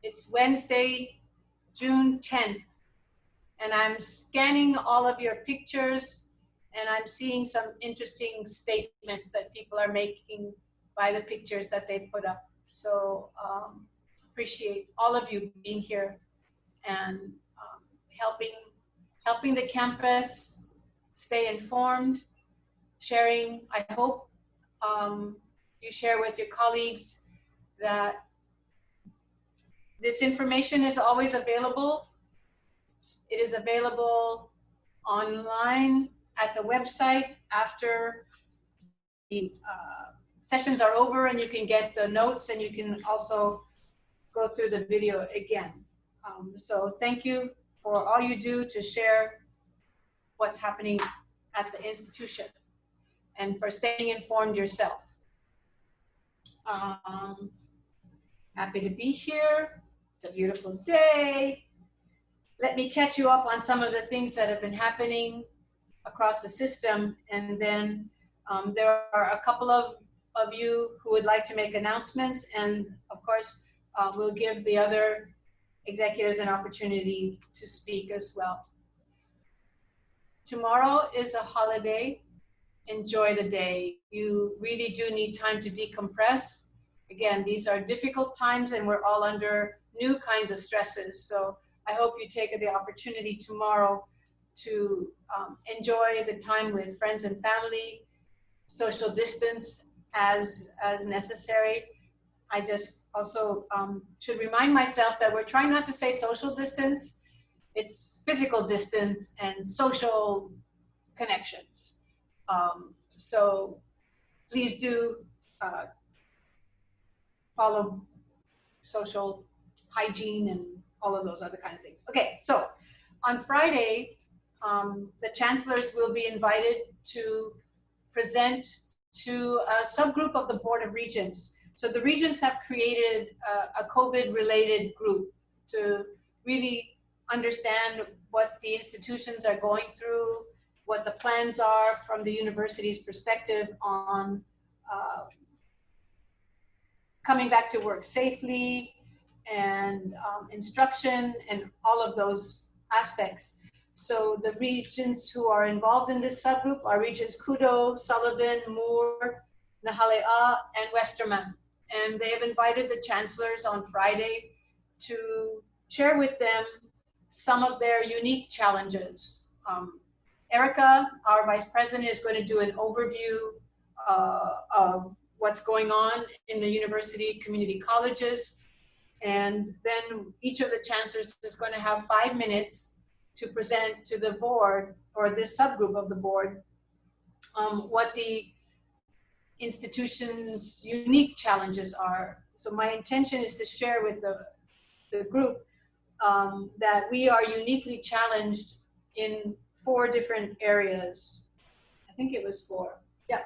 It's Wednesday, June 10th, and I'm scanning all of your pictures, and I'm seeing some interesting statements that people are making by the pictures that they put up. So appreciate all of you being here and helping the campus stay informed, sharing. I hope you share with your colleagues that this information is always available. It is available online at the website after the sessions are over, and you can get the notes, and you can also go through the video again. So thank you for all you do to share what's happening at the institution and for staying informed yourself. Happy to be here. It's a beautiful day. Let me catch you up on some of the things that have been happening across the system, and then there are a couple of you who would like to make announcements, and of course we'll give the other executives an opportunity to speak as well. Tomorrow is a holiday. Enjoy the day. You really do need time to decompress. Again, these are difficult times, and we're all under new kinds of stresses. So I hope you take the opportunity tomorrow to enjoy the time with friends and family, social distance as necessary. I just also should remind myself that we're trying not to say social distance. It's physical distance and social connections. So please do follow social hygiene and all of those other kind of things. Okay, so on Friday, the chancellors will be invited to present to a subgroup of the Board of Regents. So the regents have created a COVID-related group to really understand what the institutions are going through, what the plans are from the university's perspective on coming back to work safely and instruction and all of those aspects. So the regents who are involved in this subgroup are Regents Kudo, Sullivan, Moore, Nahalea, and Westerman. And they have invited the chancellors on Friday to share with them some of their unique challenges. Erica, our vice president, is going to do an overview of what's going on in the university community colleges. And then each of the chancellors is going to have 5 minutes to present to the board, or this subgroup of the board, what the institution's unique challenges are. So my intention is to share with the group that we are uniquely challenged in 4 different areas. I think it was 4. Yeah.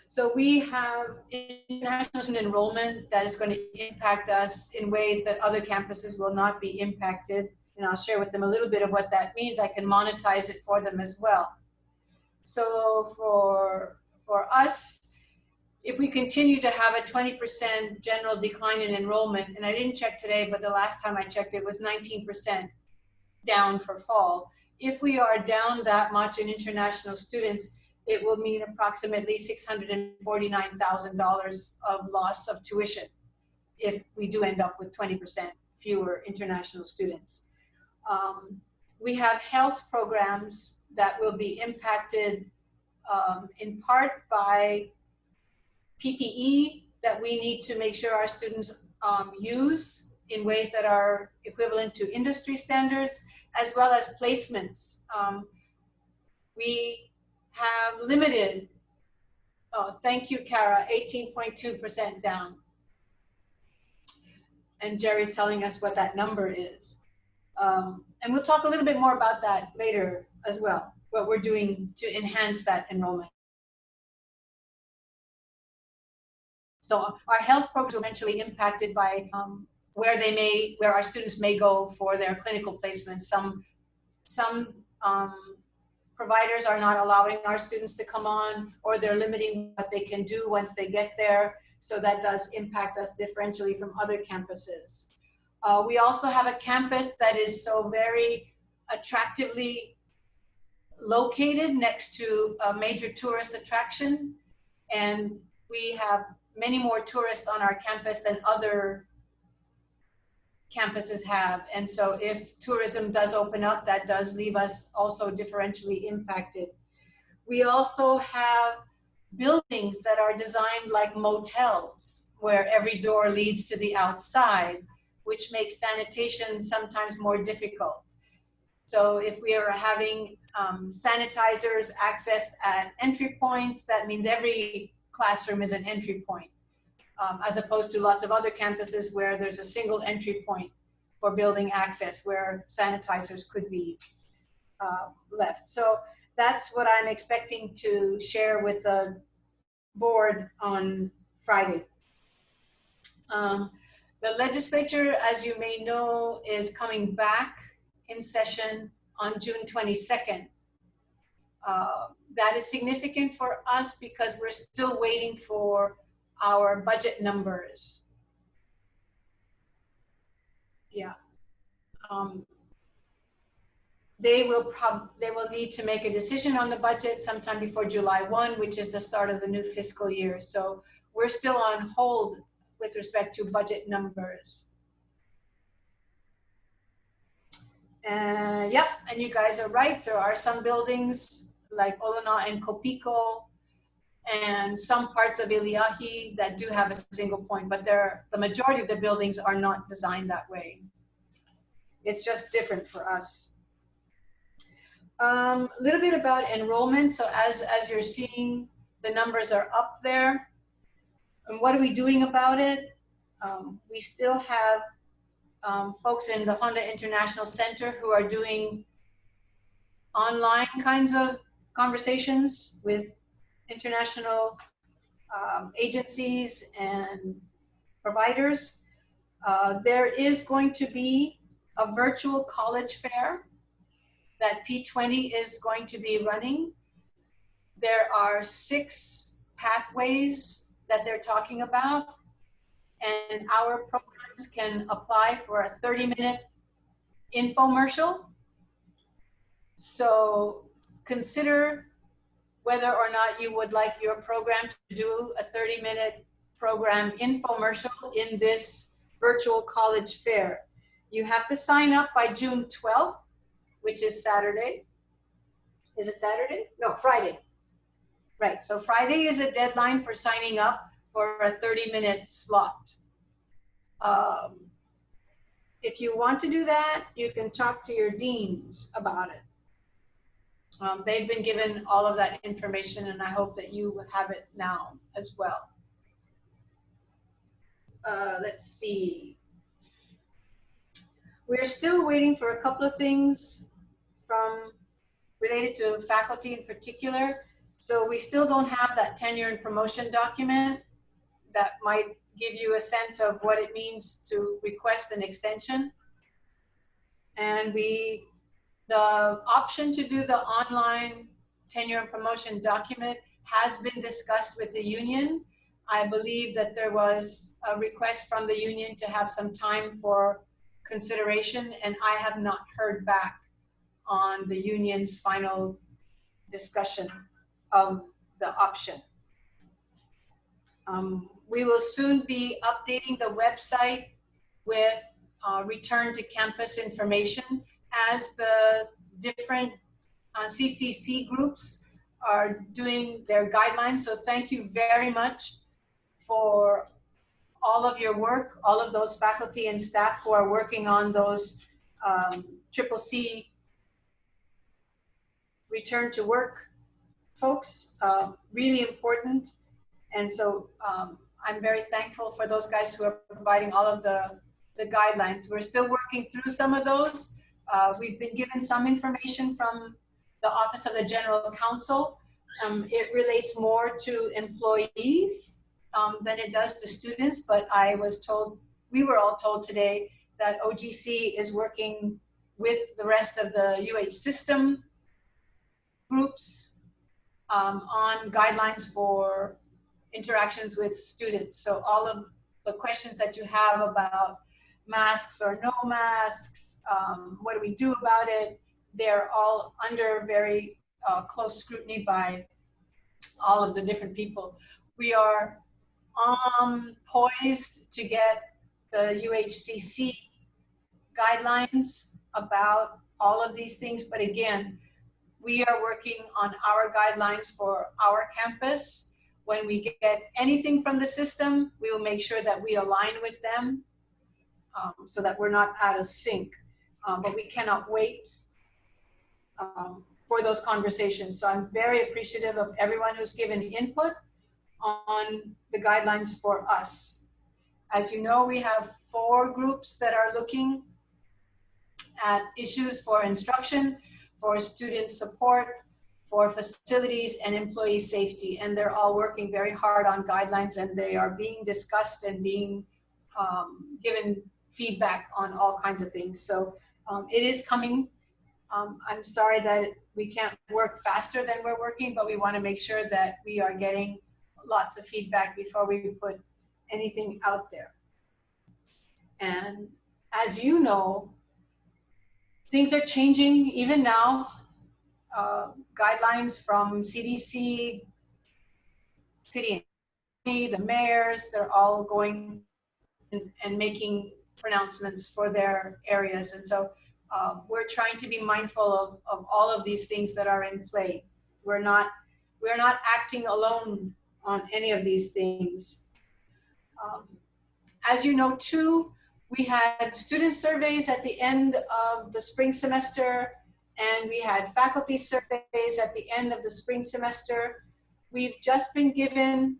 So we have international student enrollment that is going to impact us in ways that other campuses will not be impacted. And I'll share with them a little bit of what that means. I can monetize it for them as well. So for us, if we continue to have a 20% general decline in enrollment, and I didn't check today, but the last time I checked, it was 19% down for fall. If we are down that much in international students, it will mean approximately $649,000 of loss of tuition if we do end up with 20% fewer international students. We have health programs that will be impacted in part by PPE that we need to make sure our students use in ways that are equivalent to industry standards, as well as placements. We have limited, oh, thank you, Kara, 18.2% down. And Jerry's telling us what that number is. And we'll talk a little bit more about that later as well, what we're doing to enhance that enrollment. So our health programs are eventually impacted by where our students may go for their clinical placements. Some providers are not allowing our students to come on, or they're limiting what they can do once they get there. So that does impact us differentially from other campuses. We also have a campus that is so very attractively located next to a major tourist attraction. And we have many more tourists on our campus than other campuses have. And so if tourism does open up, that does leave us also differentially impacted. We also have buildings that are designed like motels, where every door leads to the outside, which makes sanitation sometimes more difficult. So if we are having sanitizers accessed at entry points, that means every classroom is an entry point, as opposed to lots of other campuses where there's a single entry point for building access where sanitizers could be left. So that's what I'm expecting to share with the board on Friday. The legislature, as you may know, is coming back in session on June 22nd. That is significant for us because we're still waiting for our budget numbers. Yeah. They will need to make a decision on the budget sometime before July 1, which is the start of the new fiscal year. So we're still on hold with respect to budget numbers. Yep, and you guys are right. There are some buildings like Olona and Kopiko and some parts of Iliahi that do have a single point, but the majority of the buildings are not designed that way. It's just different for us. A little bit about enrollment. So as you're seeing, the numbers are up there. And what are we doing about it? We still have folks in the Honda International Center who are doing online kinds of conversations with international agencies and providers. There is going to be a virtual college fair that P20 is going to be running. There are 6 pathways that they're talking about, and our programs can apply for a 30-minute infomercial. So consider whether or not you would like your program to do a 30-minute program infomercial in this virtual college fair. You have to sign up by June 12th, which is Saturday. Is it Saturday? No, Friday. Right, so Friday is a deadline for signing up for a 30-minute slot. If you want to do that, you can talk to your deans about it. They've been given all of that information, and I hope that you have it now as well. Let's see. We're still waiting for a couple of things related to faculty in particular. So we still don't have that tenure and promotion document that might give you a sense of what it means to request an extension. And the option to do the online tenure and promotion document has been discussed with the union. I believe that there was a request from the union to have some time for consideration, and I have not heard back on the union's final discussion of the option. We will soon be updating the website with return to campus information as the different CCC groups are doing their guidelines. So thank you very much for all of your work, all of those faculty and staff who are working on those CCC return to work folks, really important. And so I'm very thankful for those guys who are providing all of the guidelines. We're still working through some of those. We've been given some information from the Office of the General Counsel. It relates more to employees than it does to students, but we were all told today that OGC is working with the rest of the UH system groups on guidelines for interactions with students. So all of the questions that you have about masks or no masks, what do we do about it? They're all under very close scrutiny by all of the different people. We are poised to get the UHCC guidelines about all of these things, but again, we are working on our guidelines for our campus. When we get anything from the system, we will make sure that we align with them so that we're not out of sync. But we cannot wait for those conversations. So I'm very appreciative of everyone who's given input on the guidelines for us. As you know, we have 4 groups that are looking at issues for instruction, for student support, for facilities and employee safety. And they're all working very hard on guidelines, and they are being discussed and being given feedback on all kinds of things. So it is coming. I'm sorry that we can't work faster than we're working, but we want to make sure that we are getting lots of feedback before we put anything out there. And as you know, things are changing even now. Guidelines from CDC, city and the mayors, they're all going and making pronouncements for their areas. And so we're trying to be mindful of all of these things that are in play. We're not acting alone on any of these things. As you know too, we had student surveys at the end of the spring semester, and we had faculty surveys at the end of the spring semester. We've just been given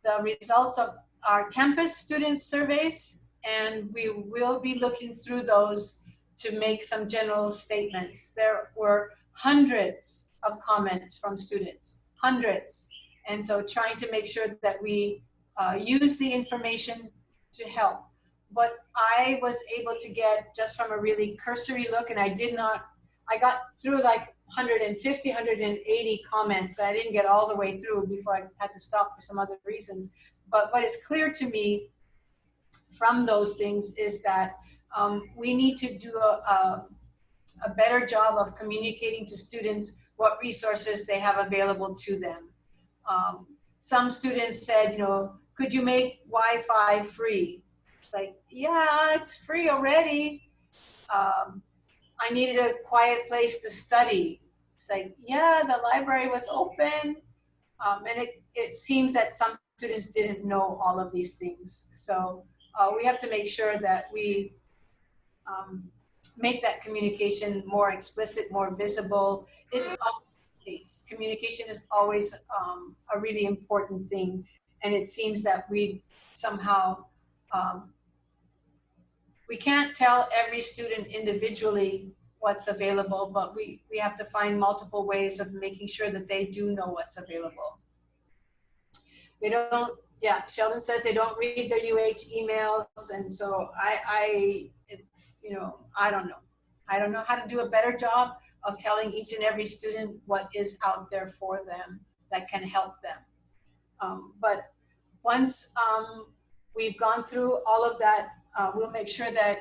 the results of our campus student surveys, and we will be looking through those to make some general statements. There were hundreds of comments from students, hundreds. And so trying to make sure that we use the information to help. But I was able to get, just from a really cursory look, and I got through like 150, 180 comments. I didn't get all the way through before I had to stop for some other reasons. But what is clear to me from those things is that we need to do a better job of communicating to students what resources they have available to them. Some students said, you know, could you make Wi-Fi free? It's like, yeah, it's free already. I needed a quiet place to study. It's like, yeah, the library was open. And it seems that some students didn't know all of these things. So we have to make sure that we make that communication more explicit, more visible. It's always the case. Communication is always a really important thing. And it seems that we somehow, we can't tell every student individually what's available, but we have to find multiple ways of making sure that they do know what's available. They don't, yeah, Sheldon says they don't read their UH emails, and so it's, you know, I don't know. I don't know how to do a better job of telling each and every student what is out there for them that can help them. But once we've gone through all of that, we'll make sure that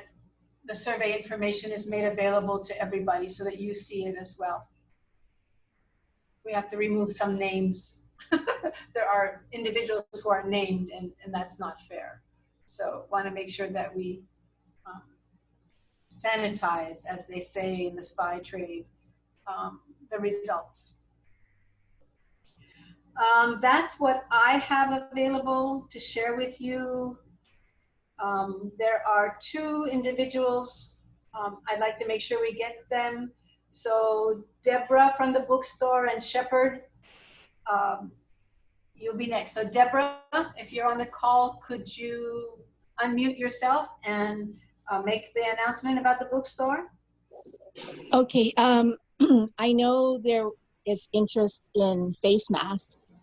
the survey information is made available to everybody so that you see it as well. We have to remove some names. There are individuals who are named, and that's not fair. So want to make sure that we sanitize, as they say in the spy trade, the results. That's what I have available to share with you. There are 2 individuals. I'd like to make sure we get them. So Deborah from the bookstore and Shepherd, you'll be next. So Deborah, if you're on the call, could you unmute yourself and make the announcement about the bookstore? Okay, I know there is interest in face masks.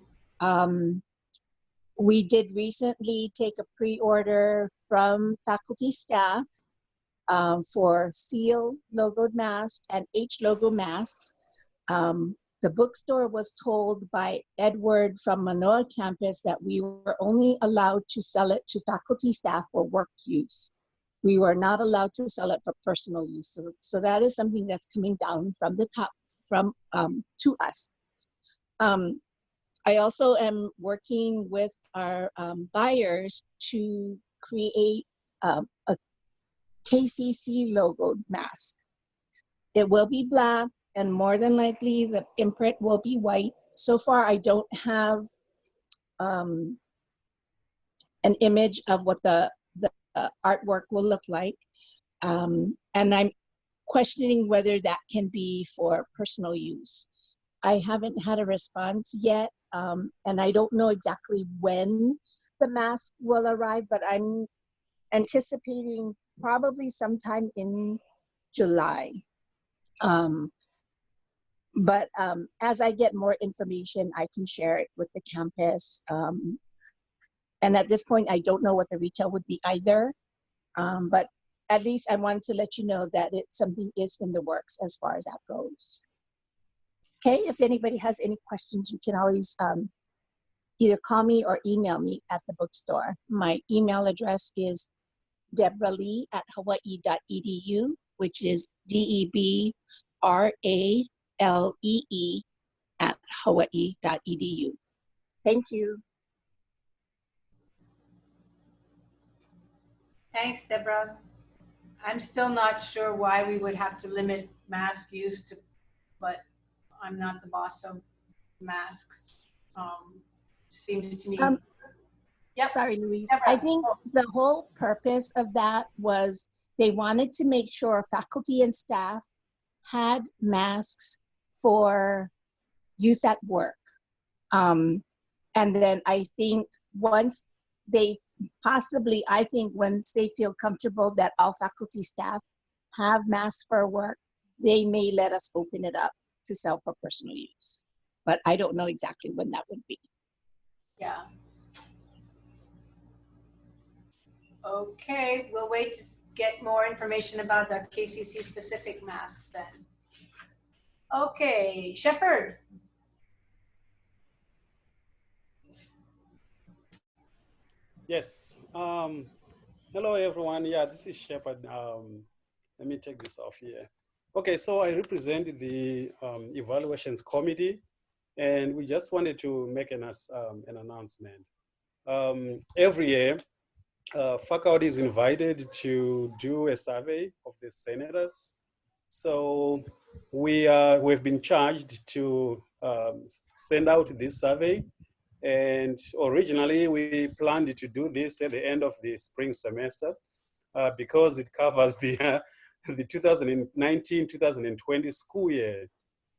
We did recently take a pre-order from faculty staff for seal logoed masks and H logo masks. The bookstore was told by Edward from Manoa campus that we were only allowed to sell it to faculty staff for work use. we were not allowed to sell it for personal use. So that is something that's coming down from the top from to us. I also am working with our buyers to create a KCC logo mask. It will be black, and more than likely the imprint will be white. So far, I don't have an image of what the artwork will look like. And I'm questioning whether that can be for personal use. I haven't had a response yet, and I don't know exactly when the mask will arrive, but I'm anticipating probably sometime in July. But as I get more information, I can share it with the campus. And at this point, I don't know what the retail would be either. But at least I wanted to let you know that something is in the works as far as that goes. Okay, if anybody has any questions, you can always either call me or email me at the bookstore. My email address is debralee@hawaii.edu, which is DEBRALEE@hawaii.edu. Thank you. Thanks, Deborah. I'm still not sure why we would have to limit mask use to, but I'm not the boss of masks. Seems to me. Yep. Sorry, Louise. Deborah. I think the whole purpose of that was they wanted to make sure faculty and staff had masks for use at work. And then I think once they once they feel comfortable that all faculty staff have masks for work, they may let us open it up to sell for personal use. But I don't know exactly when that would be. Yeah. Okay, we'll wait to get more information about the KCC specific masks then. Okay, Shepherd. Yes. Hello, everyone. Yeah, this is Shepard. Let me take this off here. Okay, so I represent the evaluations committee, and we just wanted to make an announcement. Every year, faculty is invited to do a survey of the senators. So we've been charged to send out this survey. And originally we planned to do this at the end of the spring semester because it covers the 2019-2020 school year.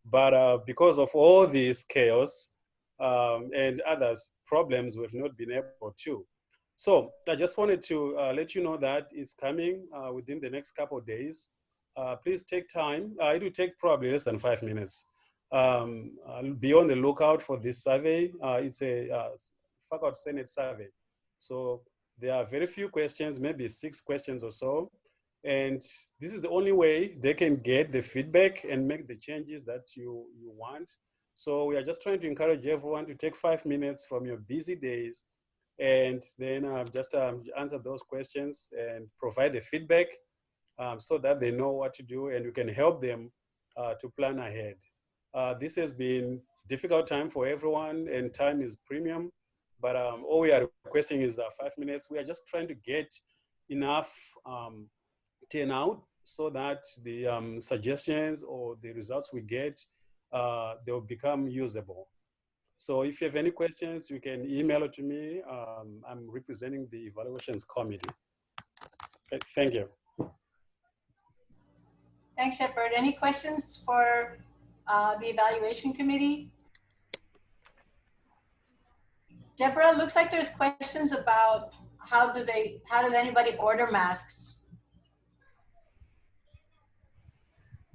But because of all this chaos and other problems, we've not been able to. So I just wanted to let you know that it's coming within the next couple of days. Please take time. It will take probably less than 5 minutes. Be on the lookout for this survey. It's a faculty senate survey. So there are very few questions, maybe 6 questions or so. And this is the only way they can get the feedback and make the changes that you want. So we are just trying to encourage everyone to take 5 minutes from your busy days and then just answer those questions and provide the feedback so that they know what to do and you can help them to plan ahead. This has been a difficult time for everyone and time is premium, but all we are requesting is 5 minutes. We are just trying to get enough turnout so that the suggestions or the results we get, they'll become usable. So if you have any questions, you can email it to me. I'm representing the evaluations committee. Okay, thank you. Thanks, Shepard. Any questions for the evaluation committee? Deborah, looks like there's questions about how does anybody order masks?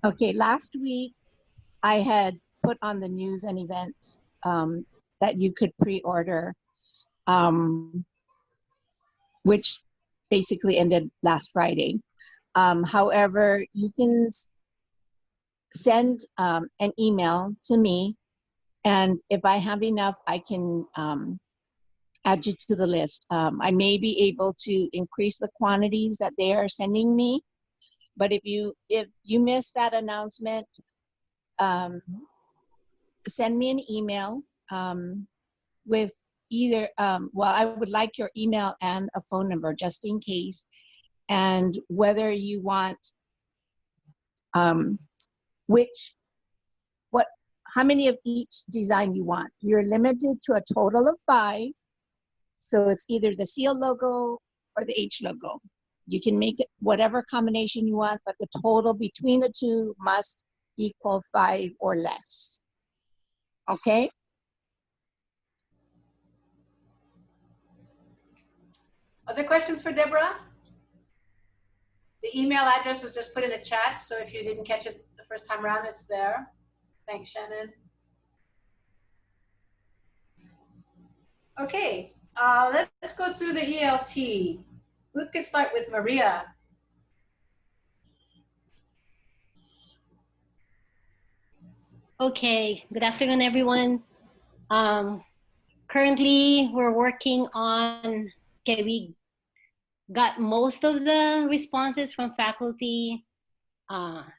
Okay, last week I had put on the news and events that you could pre-order, which basically ended last Friday. However, you can send an email to me, and if I have enough, I can add you to the list. I may be able to increase the quantities that they are sending me, but if you miss that announcement, send me an email with either, well, I would like your email and a phone number just in case, and whether you want how many of each design you want. You're limited to a total of 5. So it's either the seal logo or the H logo. You can make it whatever combination you want, but the total between the two must equal 5 or less. Okay? Other questions for Deborah? The email address was just put in the chat, so if you didn't catch it the first time around, it's there. Thanks, Shannon. Okay, let's go through the ELT. We could start with Maria. Okay, good afternoon, everyone. Currently, we're working on, okay, we got most of the responses from faculty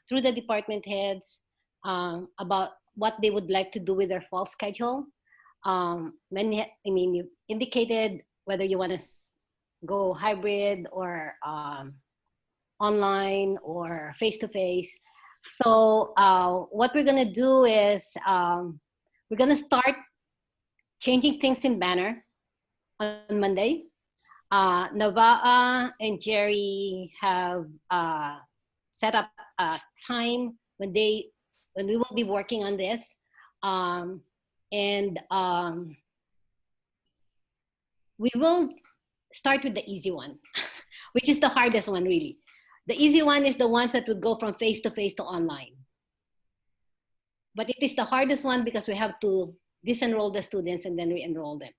through the department heads about what they would like to do with their fall schedule. You indicated whether you want to go hybrid or online or face-to-face. So what we're gonna do is we're gonna start changing things in Banner on Monday. Navaa and Jerry have set up a time when we will be working on this. We will start with the easy one, which is the hardest one really. The easy one is the ones that would go from face-to-face to online. But it is the hardest one because we have to disenroll the students and then re-enroll them.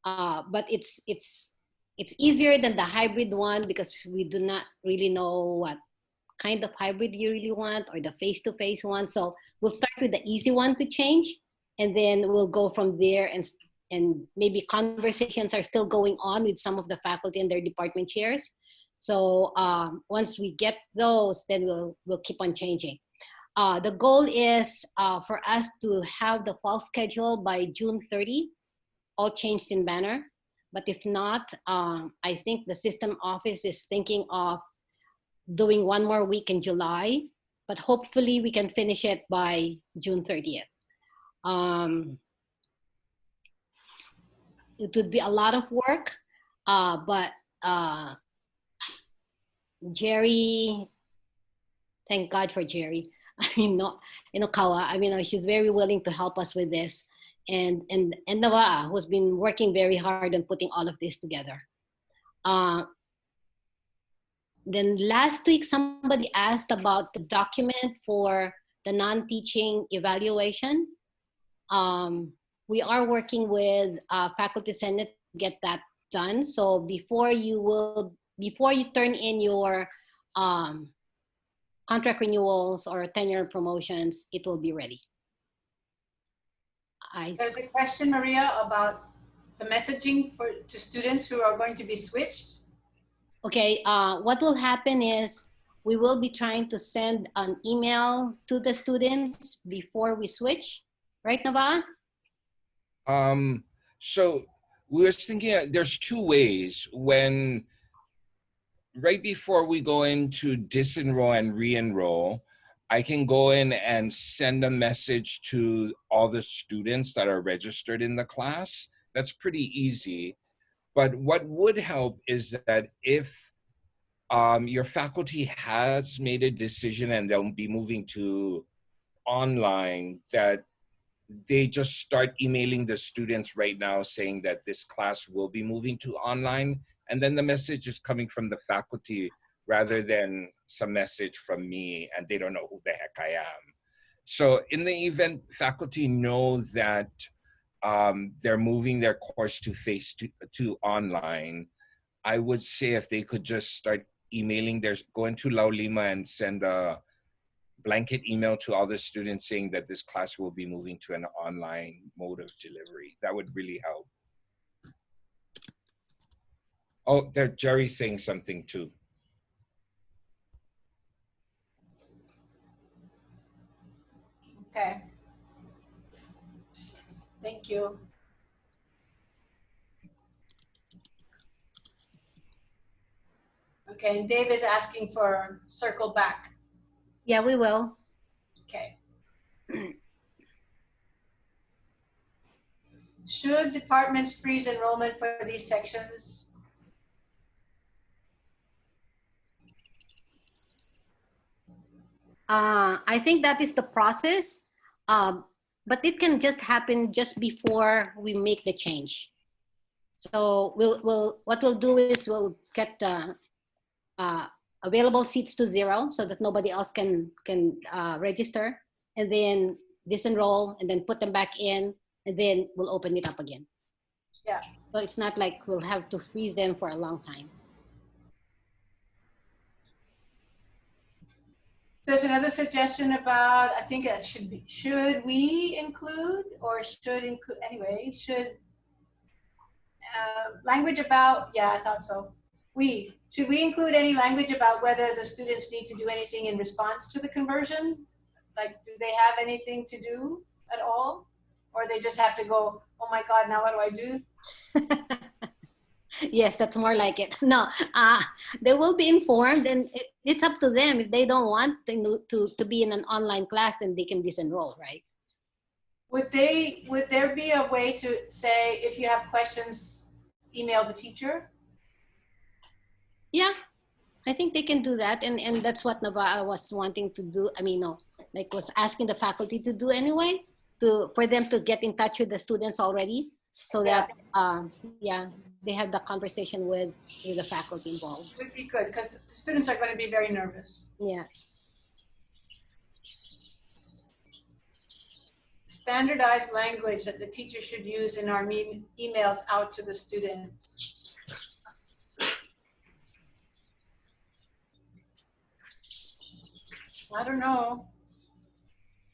But it's easier than the hybrid one because we do not really know what kind of hybrid you really want or the face-to-face one. So we'll start with the easy one to change, and then we'll go from there, and maybe conversations are still going on with some of the faculty and their department chairs. So once we get those, then we'll keep on changing. The goal is for us to have the fall schedule by June 30, all changed in Banner. But if not, I think the system office is thinking of doing one more week in July, but hopefully we can finish it by June 30th. It would be a lot of work, but Jerry, thank God for Jerry. I mean, Kawa, I mean, she's very willing to help us with this. And Navaa, who's been working very hard on putting all of this together. Then last week, somebody asked about the document for the non-teaching evaluation. We are working with Faculty Senate to get that done. So before you turn in your contract renewals or tenure promotions, it will be ready. There's a question, Maria, about the messaging to students who are going to be switched. Okay, what will happen is we will be trying to send an email to the students before we switch, right, Navaa? So we were thinking there's 2 ways. When right before we go into disenroll and re-enroll, I can go in and send a message to all the students that are registered in the class. That's pretty easy. But what would help is that if your faculty has made a decision and they'll be moving to online, that they just start emailing the students right now saying that this class will be moving to online. And then the message is coming from the faculty rather than some message from me and they don't know who the heck I am. So in the event faculty know that they're moving their course to online, I would say if they could just start emailing, go into Laulima and send a blanket email to all the students saying that this class will be moving to an online mode of delivery. That would really help. Oh, there, Jerry's saying something too. Okay. Thank you. Okay, and Dave is asking for circle back. Yeah, we will. Okay. Should departments freeze enrollment for these sections? I think that is the process, but it can just happen just before we make the change. So what we'll do is we'll get available seats to 0 so that nobody else can register, and then disenroll and then put them back in, and then we'll open it up again. Yeah. So it's not like we'll have to freeze them for a long time. There's another suggestion about, I think it should be, should we include or should include, anyway, should language about, yeah, I thought so. Should we include any language about whether the students need to do anything in response to the conversion? Like, do they have anything to do at all? Or they just have to go, oh my God, now what do I do? Yes, that's more like it. No, they will be informed, and it's up to them. If they don't want to be in an online class, then they can disenroll, right? Would there be a way to say, if you have questions, email the teacher? Yeah, I think they can do that, and that's what Nava was wanting to do. I mean, no, like was asking the faculty to do anyway, for them to get in touch with the students already, so that yeah, they have the conversation with the faculty involved. Would be good, because the students are going to be very nervous. Yeah. Standardized language that the teacher should use in our emails out to the students. I don't know.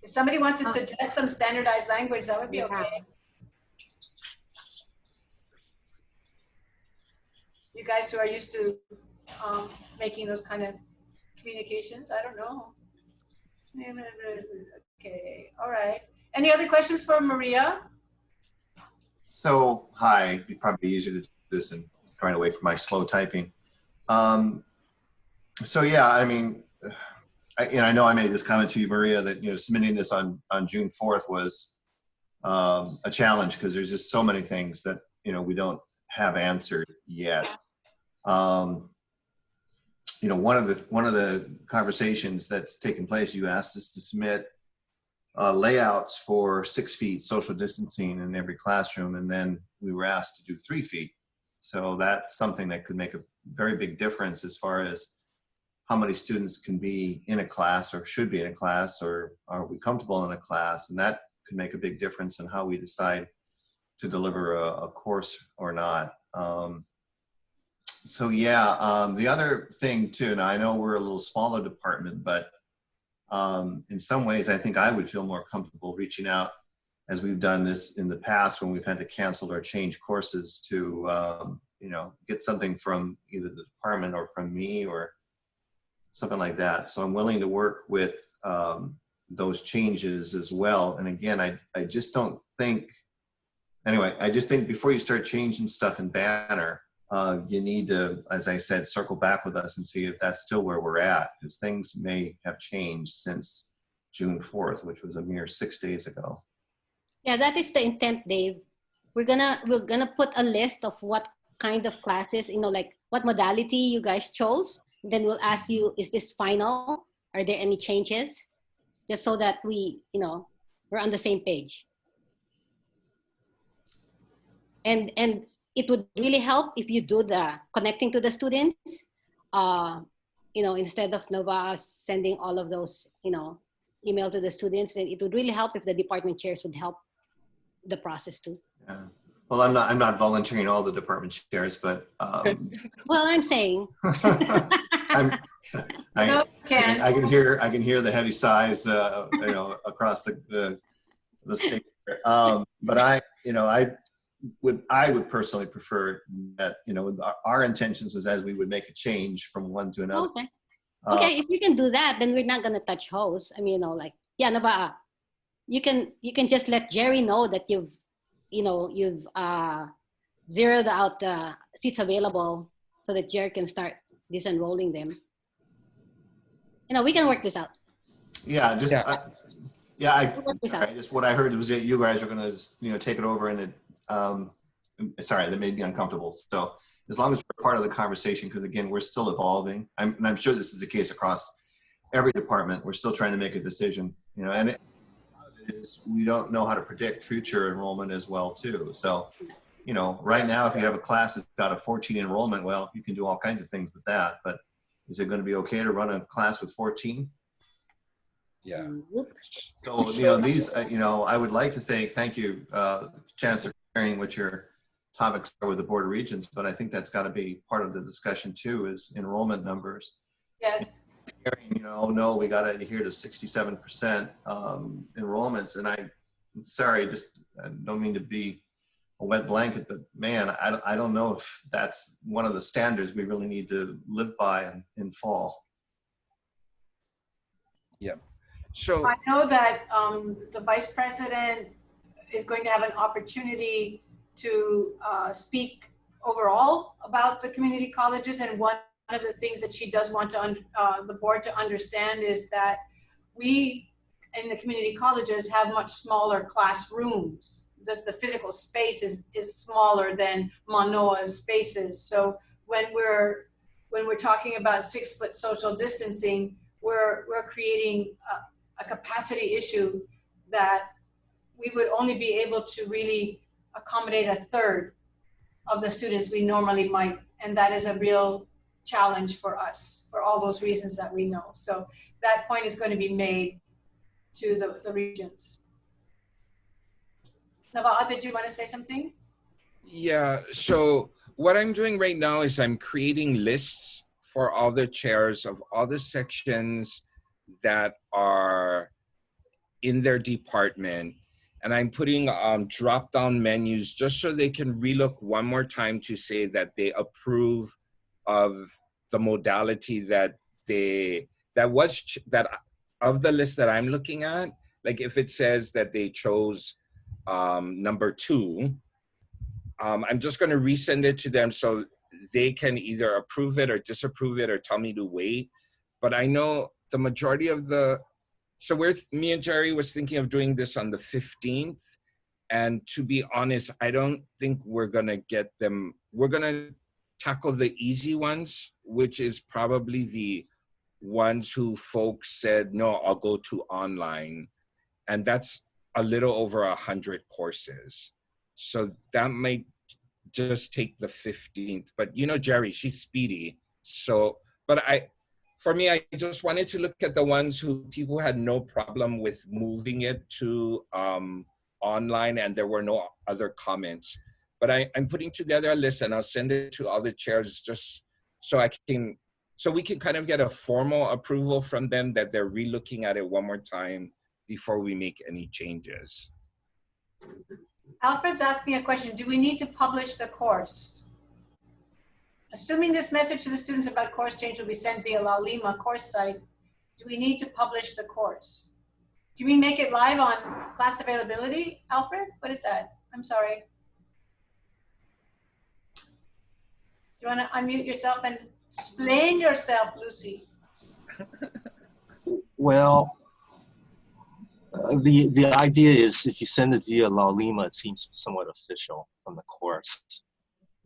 If somebody wants to suggest some standardized language, that would be okay. You guys who are used to making those kind of communications, I don't know. Okay, all right. Any other questions for Maria? So, hi, it'd be probably easier to do this and trying to wait for my slow typing. So yeah, I mean, I know I made this comment to you, Maria, that, submitting this on June 4th was a challenge because there's just so many things that, we don't have answered yet. One of the conversations that's taken place, you asked us to submit layouts for 6 feet social distancing in every classroom, and then we were asked to do 3 feet. So that's something that could make a very big difference as far as how many students can be in a class or should be in a class, or are we comfortable in a class, and that could make a big difference in how we decide to deliver a course or not. So yeah, the other thing too, and I know we're a little smaller department, but in some ways I think I would feel more comfortable reaching out, as we've done this in the past when we've had to cancel or change courses, to get something from either the department or from me or something like that. So I'm willing to work with those changes as well. And again, I just don't think, anyway, I just think before you start changing stuff in Banner, you need to, as I said, circle back with us and see if that's still where we're at, because things may have changed since June 4th, which was a mere 6 days ago. Yeah, that is the intent, Dave. We're gonna put a list of what kind of classes, like what modality you guys chose. Then we'll ask you, is this final? Are there any changes? Just so that we, we're on the same page. And it would really help if you do the connecting to the students, instead of Nova sending all of those, email to the students. Then it would really help if the department chairs would help the process too. Yeah. Well, I'm not volunteering all the department chairs, but well, I'm saying I can hear the heavy sighs, across the state. But I would personally prefer that, you know, our intentions was as we would make a change from one to another. Okay. Okay, if you can do that, then we're not gonna touch host. I mean, you know, like, yeah, no, but you can just let Jerry know that you've zeroed out the seats available so that Jerry can start disenrolling them. You know, we can work this out. Yeah, just Yeah. just what I heard was that you guys are going to, you know, take it over, and sorry, that made me uncomfortable. So as long as we're part of the conversation, because again, we're still evolving. I'm sure this is the case across every department. We're still trying to make a decision, you know, and we don't know how to predict future enrollment as well too. So, you know, right now, if you have a class that's got a 14 enrollment, well, you can do all kinds of things with that, but is it going to be okay to run a class with 14? Yeah. So, you know, these, you know, I would like to thank you, Chancellor, for sharing what your topics are with the Board of Regents, but I think that's got to be part of the discussion too, is enrollment numbers. Yes. You know, no, we got to adhere to 67% enrollments. And I'm sorry, just I don't mean to be a wet blanket, but man, I don't know if that's one of the standards we really need to live by in fall. Yeah. So I know that the Vice President is going to have an opportunity to speak overall about the community colleges, and one of the things that she does want to the board to understand is that we in the community colleges have much smaller classrooms. The physical space is smaller than Manoa's spaces. So when we're talking about 6-foot social distancing, we're creating a capacity issue that we would only be able to really accommodate a third of the students we normally might, and that is a real challenge for us for all those reasons that we know. So that point is going to be made to the regions. Nava'a, did you want to say something? yeah, so what I'm doing right now is I'm creating lists for all the chairs of all the sections that are in their department, and I'm putting drop-down menus just so they can relook one more time to say that they approve of the modality that of the list that I'm looking at. Like if it says that they chose number 2, I'm just going to resend it to them so they can either approve it or disapprove it or tell me to wait. But I know the majority of so me and Jerry was thinking of doing this on the 15th. And to be honest, I don't think we're going to get them. We're going to tackle the easy ones, which is probably the ones who folks said, no, I'll go to online. And that's a little over 100 courses. So that might just take the 15th. But you know, Jerry, she's speedy. So, but for me, I just wanted to look at the ones who people had no problem with moving it to online and there were no other comments. But I'm putting together a list and I'll send it to all the chairs just so we can kind of get a formal approval from them that they're relooking at it one more time before we make any changes. Alfred's asking a question. Do we need to publish the course? Assuming this message to the students about course change will be sent via La Lima course site, do we need to publish the course? Do you mean make it live on class availability, Alfred? What is that? I'm sorry. Do you want to unmute yourself and explain yourself, Lucy? Well, the idea is if you send it via La Lima, it seems somewhat official from the course.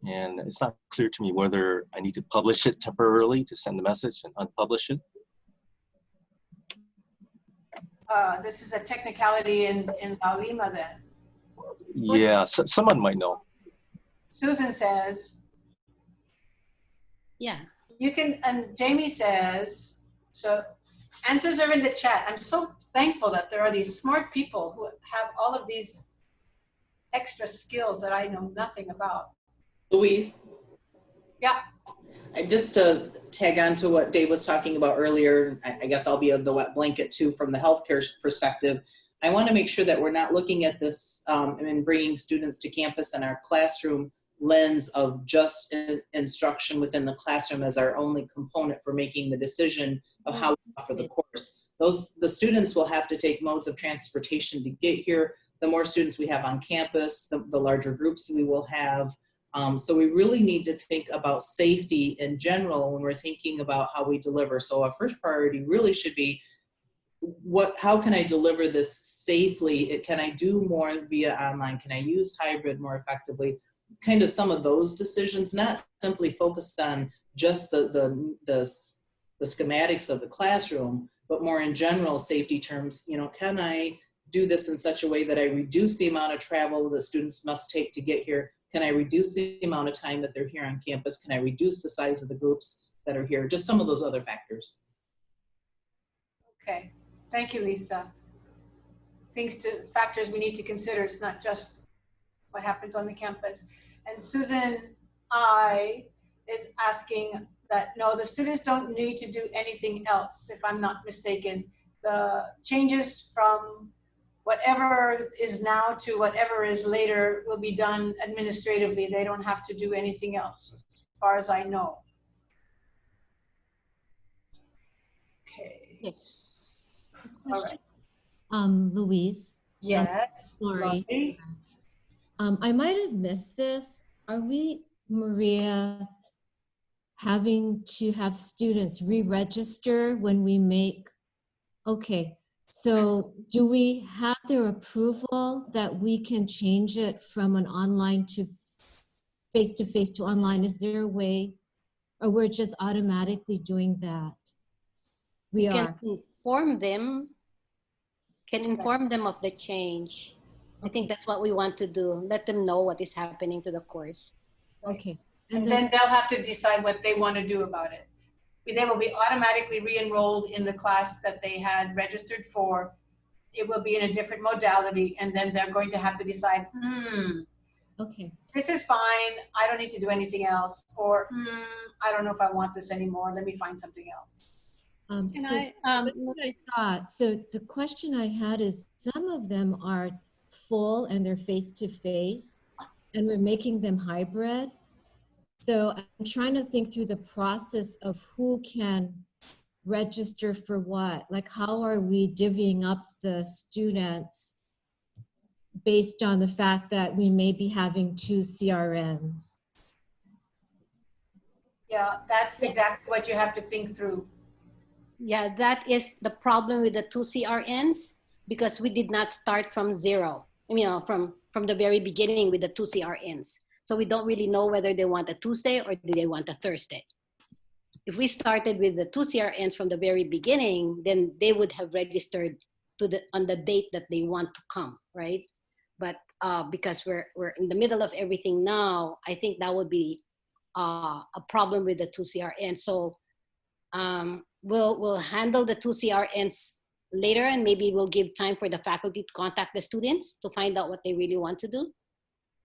And it's not clear to me whether I need to publish it temporarily to send the message and unpublish it. This is a technicality in La Lima then. Yeah, so, someone might know. Susan says, Yeah. you can, and Jamie says, so answers are in the chat. I'm so thankful that there are these smart people who have all of these extra skills that I know nothing about. Louise? Yeah. Just to tag on to what Dave was talking about earlier, I guess I'll be the wet blanket too from the healthcare perspective. I want to make sure that we're not looking at this and bringing students to campus in our classroom lens of just instruction within the classroom as our only component for making the decision of how we offer the course. The students will have to take modes of transportation to get here. The more students we have on campus, the larger groups we will have. So we really need to think about safety in general when we're thinking about how we deliver. So our first priority really should be, how can I deliver this safely? Can I do more via online? Can I use hybrid more effectively? Kind of some of those decisions, not simply focused on just the schematics of the classroom, but more in general safety terms. You know, can I do this in such a way that I reduce the amount of travel that students must take to get here? Can I reduce the amount of time that they're here on campus? Can I reduce the size of the groups that are here? Just some of those other factors. Okay, thank you, Lisa. Factors we need to consider. It's not just what happens on the campus. And Susan I is asking that, no, the students don't need to do anything else, if I'm not mistaken. The changes from whatever is now to whatever is later will be done administratively. They don't have to do anything else, as far as I know. Okay. Yes. All right. Louise. Yes. Sorry. Lovely. I might have missed this. Are we, Maria, having to have students re-register when we make, okay. So do we have their approval that we can change it from an online to face-to-face to online? Is there a way, or we're just automatically doing that? We are. Can inform them of the change. I think that's what we want to do. Let them know what is happening to the course. Okay. And then they'll have to decide what they want to do about it. They will be automatically re-enrolled in the class that they had registered for. It will be in a different modality, and then they're going to have to decide, okay, this is fine, I don't need to do anything else, or I don't know if I want this anymore, let me find something else. So the question I had is, some of them are full and they're face-to-face, and we're making them hybrid. So I'm trying to think through the process of who can register for what. Like, how are we divvying up the students based on the fact that we may be having 2 CRNs? Yeah, that's exactly what you have to think through. Yeah, that is the problem with the 2 CRNs, because we did not start from zero. I mean, from the very beginning with the 2 CRNs. So we don't really know whether they want a Tuesday or do they want a Thursday. If we started with the 2 CRNs from the very beginning, then they would have registered on the date that they want to come, right? But because we're in the middle of everything now, I think that would be a problem with the 2 CRNs. So we'll handle the 2 CRNs later, and maybe we'll give time for the faculty to contact the students to find out what they really want to do,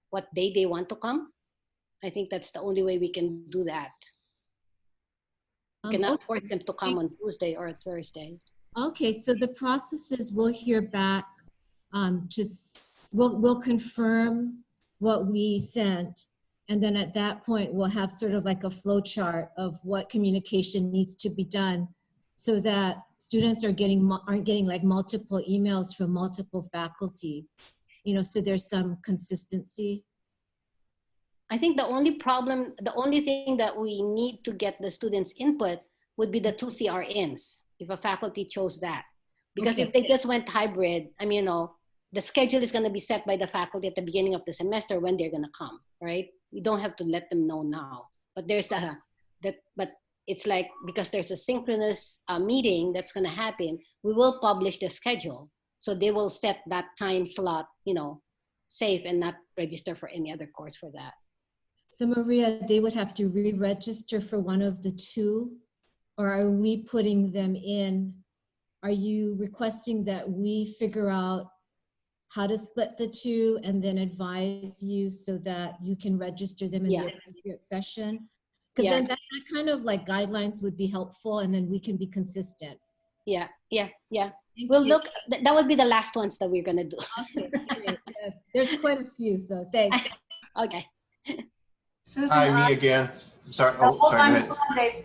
what day they want to come. I think that's the only way we can do that. We cannot force them to come on Tuesday or Thursday. Okay, so the process is we'll hear back, we'll confirm what we sent, and then at that point we'll have sort of like a flow chart of what communication needs to be done, so that students aren't getting like multiple emails from multiple faculty, you know, so there's some consistency. I think the only thing that we need to get the students' input would be the 2 CRNs, if a faculty chose that. Because Okay. if they just went hybrid, I mean, you know, the schedule is going to be set by the faculty at the beginning of the semester when they're going to come, right? You don't have to let them know now. But but it's like, because there's a synchronous meeting that's going to happen, we will publish the schedule. So they will set that time slot, you know, safe, and not register for any other course for that. So Maria, they would have to re-register for one of the 2, or are we putting them in? Are you requesting that we figure out how to split the 2 and then advise you so that you can register them in the appropriate session? Because then that kind of like guidelines would be helpful, and then we can be consistent. Yeah. We'll look, that would be the last ones that we're gonna do. Okay, great. There's quite a few, so thanks. Okay. Susan, Hi, me again. Sorry. hold Oh, sorry. on, Go ahead.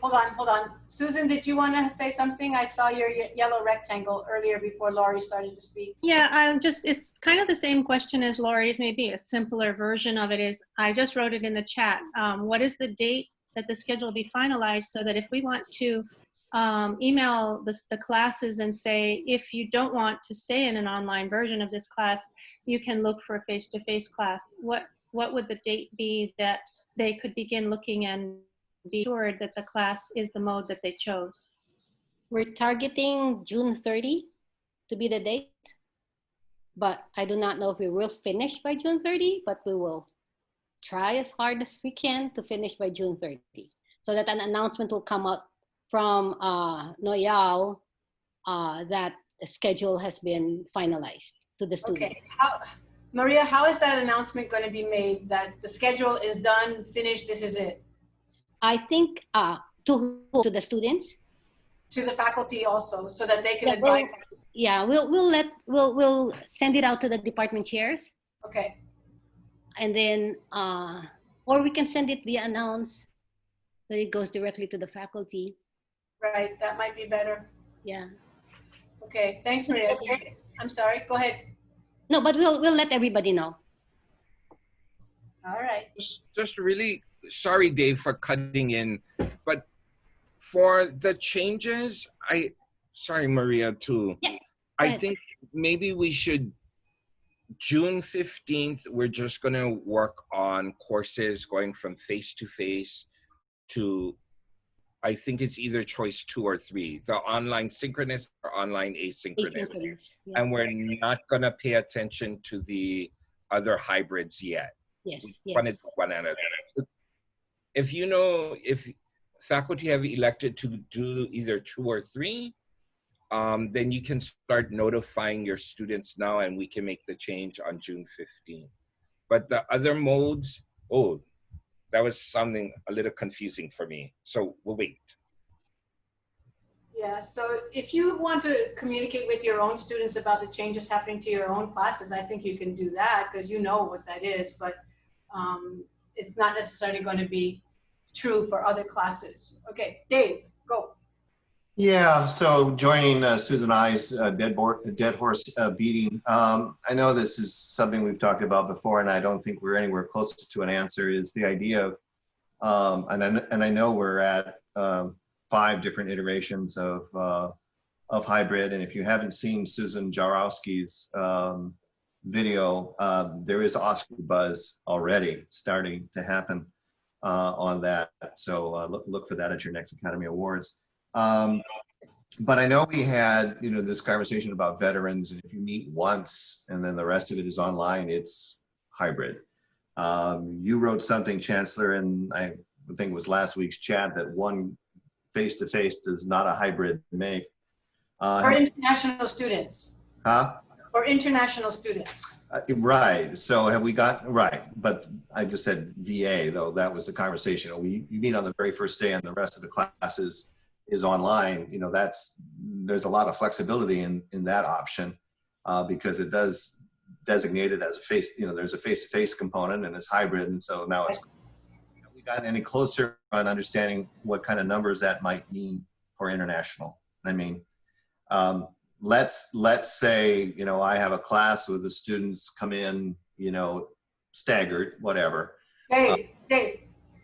hold on, Dave. Hold on. Susan, did you want to say something? I saw your yellow rectangle earlier before Laurie started to speak. Yeah, it's kind of the same question as Laurie's, maybe a simpler version of it is, I just wrote it in the chat. What is the date that the schedule will be finalized, so that if we want to email the classes and say, if you don't want to stay in an online version of this class, you can look for a face-to-face class. What would the date be that they could begin looking and be assured that the class is the mode that they chose? We're targeting June 30 to be the date, but I do not know if we will finish by June 30, but we will try as hard as we can to finish by June 30, so that an announcement will come out from Noyao that the schedule has been finalized to the students. Okay. Maria, how is that announcement going to be made that the schedule is done, finished, this is it? I think to the students. To the faculty also, so that they can advise. Yeah, we'll send it out to the department chairs. Okay. And then, or we can send it via announce, so it goes directly to the faculty. Right, that might be better. Yeah. Okay, thanks, Maria. Okay. I'm sorry, go ahead. No, but we'll let everybody know. All right. Just really sorry, Dave, for cutting in, but for the changes, sorry, Maria, too. Yeah. I think maybe we should, June 15th, we're just going to work on courses going from face-to-face to, I think it's either choice 2 or 3, the online synchronous or online asynchronous. Yeah. And we're not going to pay attention to the other hybrids yet. Yes. One another. If faculty have elected to do either 2 or 3, then you can start notifying your students now, and we can make the change on June 15th. But the other modes, that was something a little confusing for me. So we'll wait. Yeah, so if you want to communicate with your own students about the changes happening to your own classes, I think you can do that, because you know what that is, but it's not necessarily going to be true for other classes. Okay, Dave, go. Yeah, so joining Susan I's dead horse beating. I know this is something we've talked about before, and I don't think we're anywhere close to an answer, is the idea of, and I know we're at 5 different iterations of hybrid. And if you haven't seen Susan Jarowski's video, there is Oscar buzz already starting to happen on that. So look for that at your next Academy Awards. But I know we had, this conversation about veterans, and if you meet once and then the rest of it is online, it's hybrid. You wrote something, Chancellor, and I think it was last week's chat, that one face-to-face does not a hybrid make. For international students. Huh? For international students. Right. So have we got, right. But I just said VA, though. That was the conversation. You meet on the very first day and the rest of the classes is online. There's a lot of flexibility in that option because it does designate it as a face, there's a face-to-face component and it's hybrid. And so now it's, we got any closer on understanding what kind of numbers that might mean for international. I mean, let's say, I have a class where the students come in, staggered, whatever. Dave,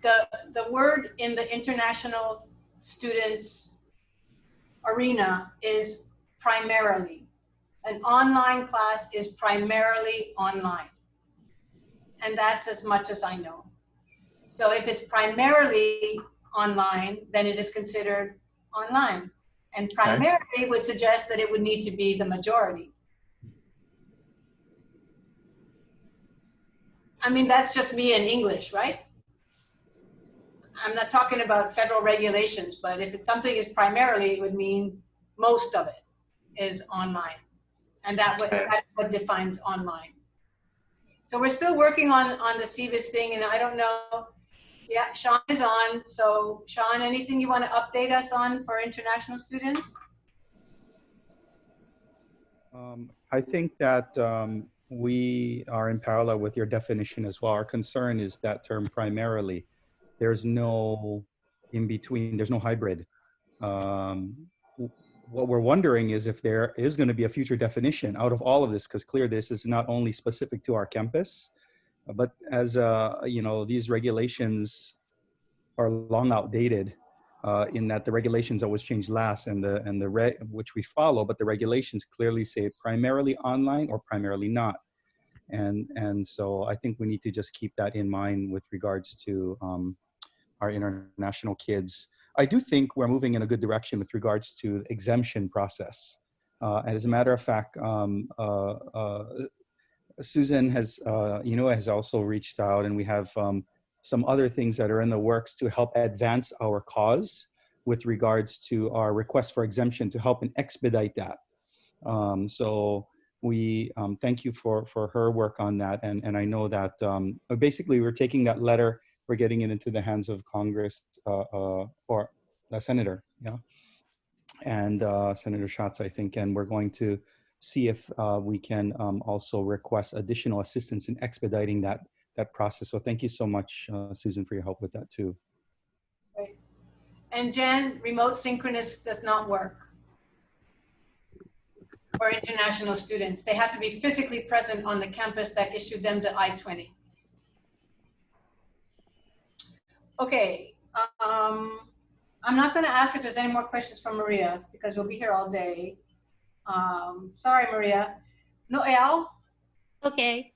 the word in the international students arena is primarily. An online class is primarily online. And that's as much as I know. So if it's primarily online, then it is considered online. And primarily would suggest that it would need to be the majority. I mean, that's just me in English, right? I'm not talking about federal regulations, but if it's something is primarily, it would mean most of it is online. And that's what defines online. So we're still working on the CVIS thing, and I don't know. Yeah, Sean is on. So Sean, anything you want to update us on for international students? I think that we are in parallel with your definition as well. Our concern is that term primarily. There's no in between, there's no hybrid. Um, what we're wondering is if there is going to be a future definition out of all of this, because clear this is not only specific to our campus, but as you know, these regulations are long outdated in that the regulations always change last, and which we follow, but the regulations clearly say primarily online or primarily not. And so I think we need to just keep that in mind with regards to our international kids. I do think we're moving in a good direction with regards to exemption process. And as a matter of fact, Susan has, has also reached out, and we have some other things that are in the works to help advance our cause with regards to our request for exemption to help and expedite that. So we thank you for her work on that. And I know that basically we're taking that letter, we're getting it into the hands of Congress or the Senator, yeah, and Senator Schatz, I think, and we're going to see if we can also request additional assistance in expediting that process. So thank you so much, Susan, for your help with that too. Right. And Jan, remote synchronous does not work for international students. They have to be physically present on the campus that issued them the I-20. Okay, I'm not gonna ask if there's any more questions from Maria because we'll be here all day. Sorry, Maria. Noel? Okay.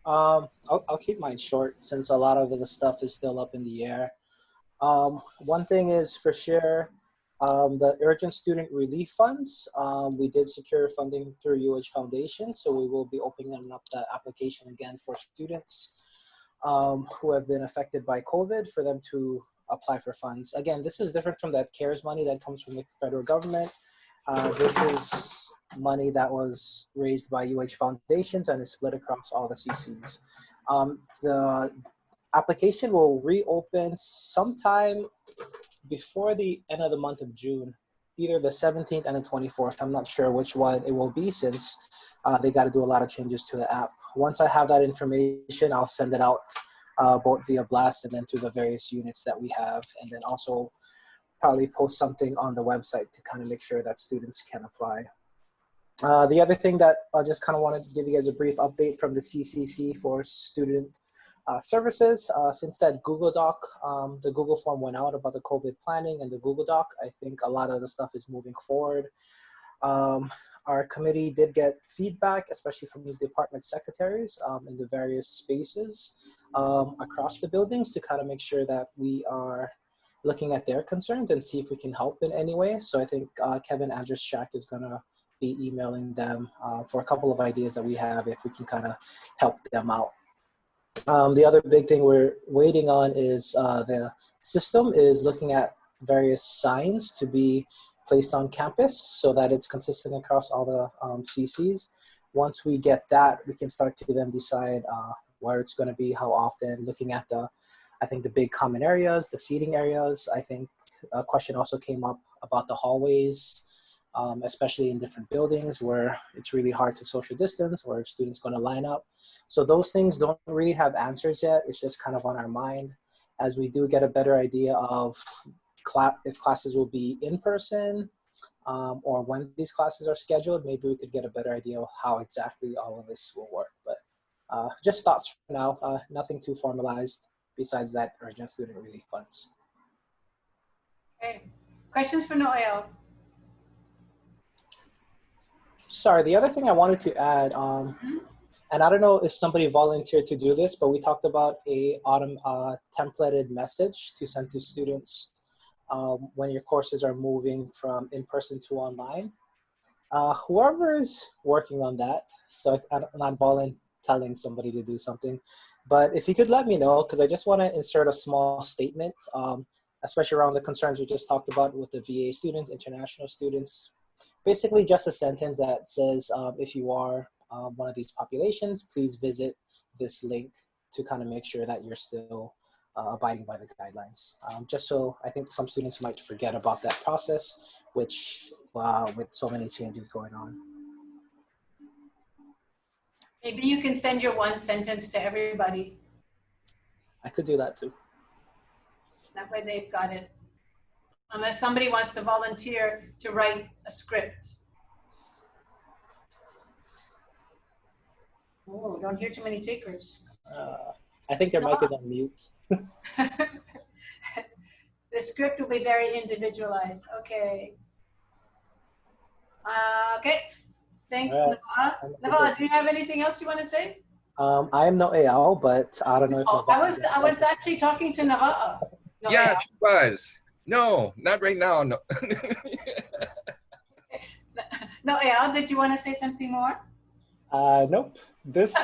I'll keep mine short since a lot of the stuff is still up in the air. One thing is for sure, the urgent student relief funds, we did secure funding through UH Foundation, so we will be opening up that application again for students who have been affected by COVID for them to apply for funds. Again, this is different from that CARES money that comes from the federal government. This is money that was raised by UH Foundations and is split across all the CCs. The application will reopen sometime before the end of the month of June, either the 17th and the 24th. I'm not sure which one it will be since they got to do a lot of changes to the app. Once I have that information, I'll send it out both via blast and then to the various units that we have, and then also probably post something on the website to kind of make sure that students can apply. The other thing that I just kind of wanted to give you guys a brief update from the CCC for student services. Since that Google Doc, the Google form went out about the COVID planning and the Google Doc, I think a lot of the stuff is moving forward. Our committee did get feedback, especially from the department secretaries in the various spaces across the buildings to kind of make sure that we are looking at their concerns and see if we can help in any way. So I think Kevin Andruszak is gonna be emailing them for a couple of ideas that we have if we can kind of help them out. The other big thing we're waiting on is the system is looking at various signs to be placed on campus so that it's consistent across all the CCs. Once we get that, we can start to then decide where it's going to be, how often, looking at I think the big common areas, the seating areas. I think a question also came up about the hallways, especially in different buildings where it's really hard to social distance or if students going to line up. So those things don't really have answers yet. It's just kind of on our mind. As we do get a better idea of if classes will be in person or when these classes are scheduled, maybe we could get a better idea of how exactly all of this will work. But just thoughts for now, nothing too formalized besides that urgent student relief funds. Okay, questions for Noel? Sorry, the other thing I wanted to add, and I don't know if somebody volunteered to do this, but we talked about a templated message to send to students when your courses are moving from in-person to online. Whoever is working on that, so I'm not telling somebody to do something, but if you could let me know, because I just want to insert a small statement, especially around the concerns we just talked about with the VA students, international students. Basically just a sentence that says, if you are one of these populations, please visit this link to kind of make sure that you're still abiding by the guidelines. Just so I think some students might forget about that process, which with so many changes going on. Maybe you can send your one sentence to everybody. I could do that too. That way they've got it. Unless somebody wants to volunteer to write a script. Oh, don't hear too many takers. I think their mic is on mute. The script will be very individualized. Okay. Okay. Thanks, Nava. Nava, do you have anything else you want to say? I am no AL, but I don't know if I was actually talking to Nava. No, Yeah, she was. No, not right now. No. No, Al, did you want to say something more? Nope. This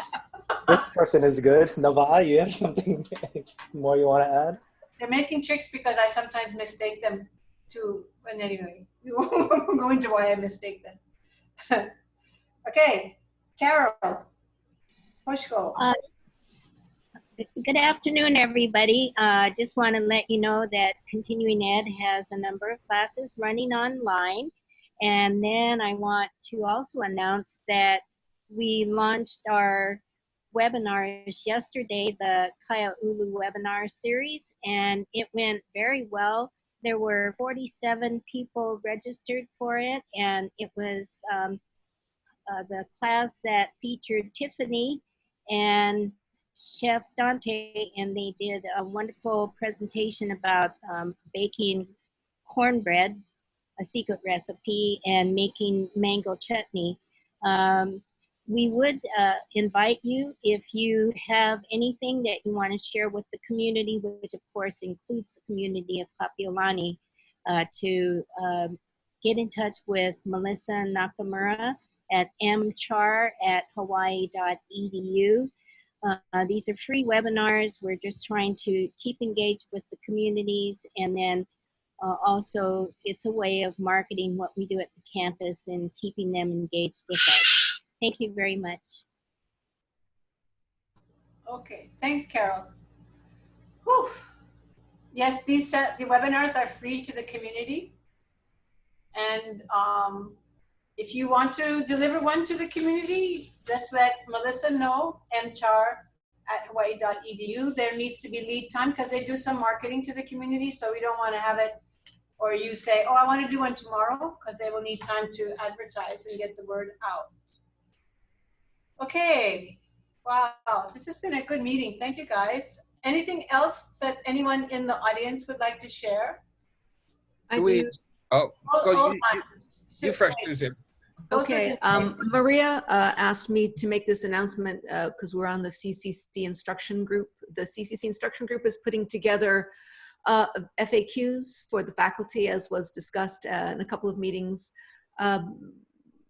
person is good. Nava, you have something more you want to add? They're making tricks because I sometimes mistake them too. And anyway, we won't go into why I mistake them. Okay, Carol, Pushko. Good afternoon, everybody. Just want to let you know that Continuing Ed has a number of classes running online. And then I want to also announce that we launched our webinars yesterday, the Kaya Ulu webinar series, and it went very well. There were 47 people registered for it, and it was the class that featured Tiffany and Chef Dante, and they did a wonderful presentation about baking cornbread, a secret recipe, and making mango chutney. We would invite you, if you have anything that you want to share with the community, which of course includes the community of Kapiolani, to get in touch with Melissa Nakamura at mchar@hawaii.edu. These are free webinars. We're just trying to keep engaged with the communities, and then also it's a way of marketing what we do at the campus and keeping them engaged with us. Thank you very much. Okay, thanks, Carol. Whew. Yes, the webinars are free to the community. And if you want to deliver one to the community, just let Melissa know, mchar@hawaii.edu. There needs to be lead time because they do some marketing to the community, so we don't want to have it, or you say, oh, I want to do one tomorrow, because they will need time to advertise and get the word out. Okay, wow, this has been a good meeting. Thank you, guys. Anything else that anyone in the audience would like to share? I do. Oh, you first, Susan. Okay, Maria asked me to make this announcement because we're on the CCC instruction group. The CCC instruction group is putting together FAQs for the faculty, as was discussed in a couple of meetings.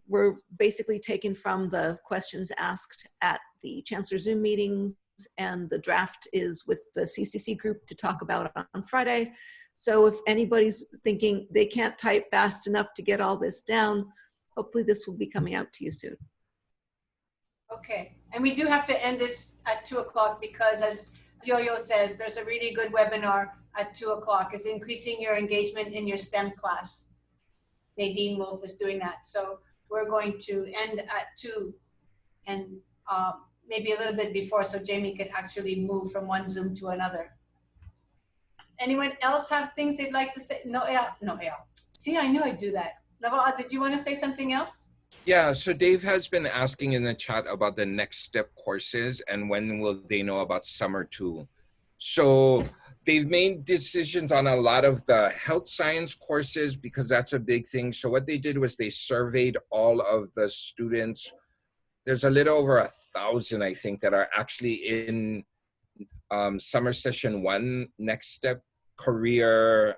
We're basically taken from the questions asked at the Chancellor Zoom meetings, and the draft is with the CCC group to talk about on Friday. So if anybody's thinking they can't type fast enough to get all this down, hopefully this will be coming out to you soon. Okay, and we do have to end this at 2 o'clock because, as Yo-Yo says, there's a really good webinar at 2 o'clock. It's increasing your engagement in your STEM class. Nadine Wolf is doing that. So we're going to end at 2 and maybe a little bit before, so Jamie can actually move from one Zoom to another. Anyone else have things they'd like to say? No, no, see, I knew I'd do that. Nava, did you want to say something else? Yeah, so Dave has been asking in the chat about the next step courses and when will they know about summer 2. So they've made decisions on a lot of the health science courses because that's a big thing. So what they did was they surveyed all of the students. There's a little over 1,000, I think, that are actually in summer session 1 next step career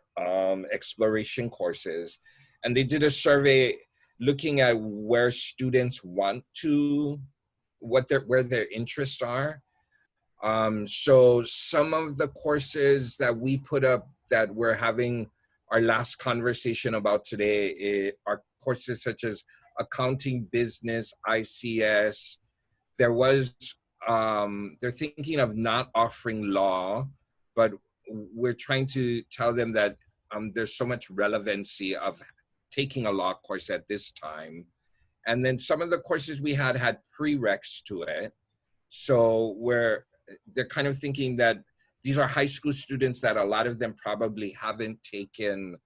exploration courses. And they did a survey looking at where students want to, where their interests are. So some of the courses that we put up that we're having our last conversation about today are courses such as accounting, business, ICS. There was, they're thinking of not offering law, but we're trying to tell them that there's so much relevancy of taking a law course at this time. And then some of the courses we had prereqs to it. So they're kind of thinking that these are high school students that a lot of them probably haven't taken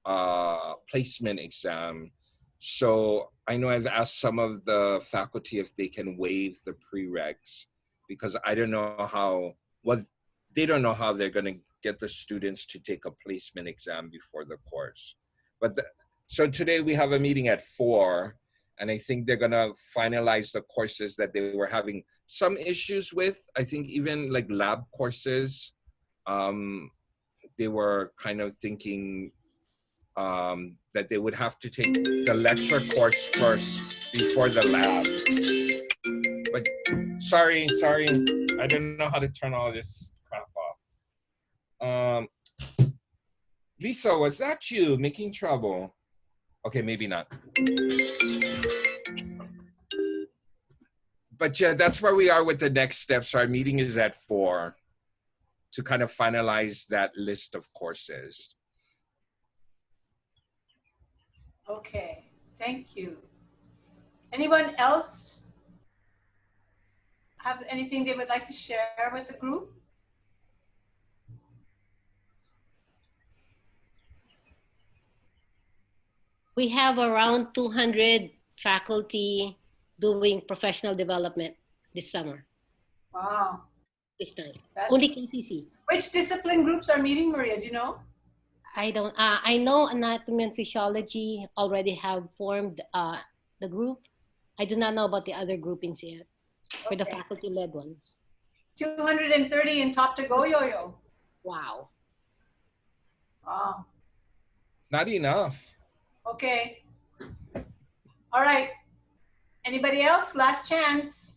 a placement exam. So I know I've asked some of the faculty if they can waive the prereqs, because I don't know they don't know how they're going to get the students to take a placement exam before the course. So today we have a meeting at 4, and I think they're going to finalize the courses that they were having some issues with. I think even like lab courses, they were kind of thinking that they would have to take the lecture course first before the lab. But sorry, I don't know how to turn all this crap off. Lisa, was that you making trouble? Okay, maybe not. But yeah, that's where we are with the next steps. Our meeting is at 4 to kind of finalize that list of courses. Okay, thank you. Anyone else have anything they would like to share with the group? We have around 200 faculty doing professional development this summer. Wow. This time. That's, only KCC. Which discipline groups are meeting, Maria? Do you know? I don't. I know anatomy and physiology already have formed the group. I do not know about the other groupings yet, for the faculty-led ones. 230 in Top to Go Yo-Yo. Wow. Wow. Not enough. Okay. All right. Anybody else? Last chance.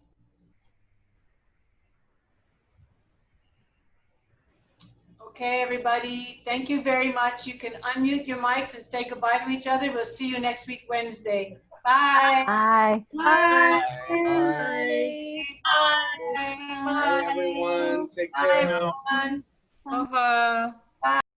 Okay, everybody. Thank you very much. You can unmute your mics and say goodbye to each other. We'll see you next week, Wednesday. Bye. Bye. Bye. Bye. Bye. Bye, everyone. Take care now. Bye, everyone. Aloha.